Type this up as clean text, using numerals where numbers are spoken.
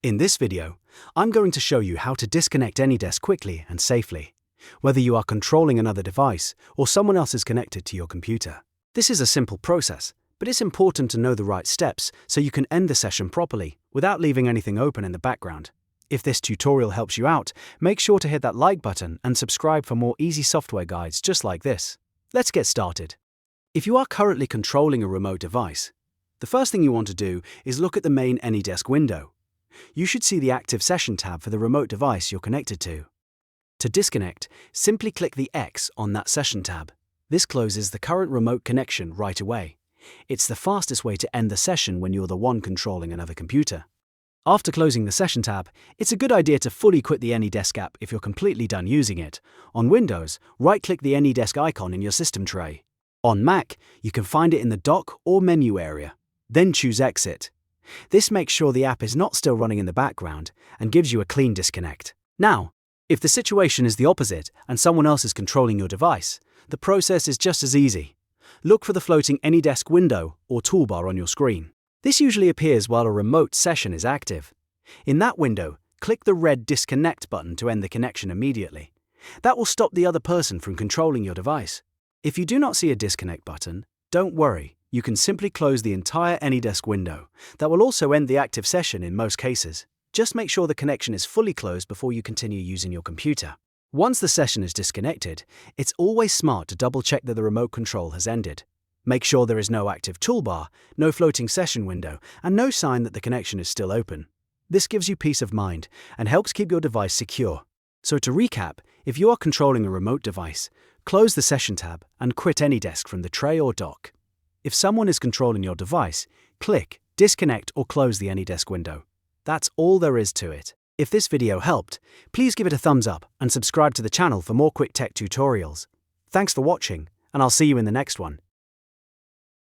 In this video, I'm going to show you how to disconnect AnyDesk quickly and safely, whether you are controlling another device or someone else is connected to your computer. This is a simple process, but it's important to know the right steps so you can end the session properly without leaving anything open in the background. If this tutorial helps you out, make sure to hit that like button and subscribe for more easy software guides just like this. Let's get started. If you are currently controlling a remote device, the first thing you want to do is look at the main AnyDesk window. You should see the Active Session tab for the remote device you're connected to. To disconnect, simply click the X on that session tab. This closes the current remote connection right away. It's the fastest way to end the session when you're the one controlling another computer. After closing the session tab, it's a good idea to fully quit the AnyDesk app if you're completely done using it. On Windows, right-click the AnyDesk icon in your system tray. On Mac, you can find it in the dock or menu area. Then choose Exit. This makes sure the app is not still running in the background and gives you a clean disconnect. Now, if the situation is the opposite and someone else is controlling your device, the process is just as easy. Look for the floating AnyDesk window or toolbar on your screen. This usually appears while a remote session is active. In that window, click the red Disconnect button to end the connection immediately. That will stop the other person from controlling your device. If you do not see a disconnect button, don't worry. You can simply close the entire AnyDesk window. That will also end the active session in most cases. Just make sure the connection is fully closed before you continue using your computer. Once the session is disconnected, it's always smart to double-check that the remote control has ended. Make sure there is no active toolbar, no floating session window, and no sign that the connection is still open. This gives you peace of mind and helps keep your device secure. So to recap, if you are controlling a remote device, close the Session tab and quit AnyDesk from the tray or dock. If someone is controlling your device, click Disconnect or close the AnyDesk window. That's all there is to it. If this video helped, please give it a thumbs up and subscribe to the channel for more quick tech tutorials. Thanks for watching, and I'll see you in the next one.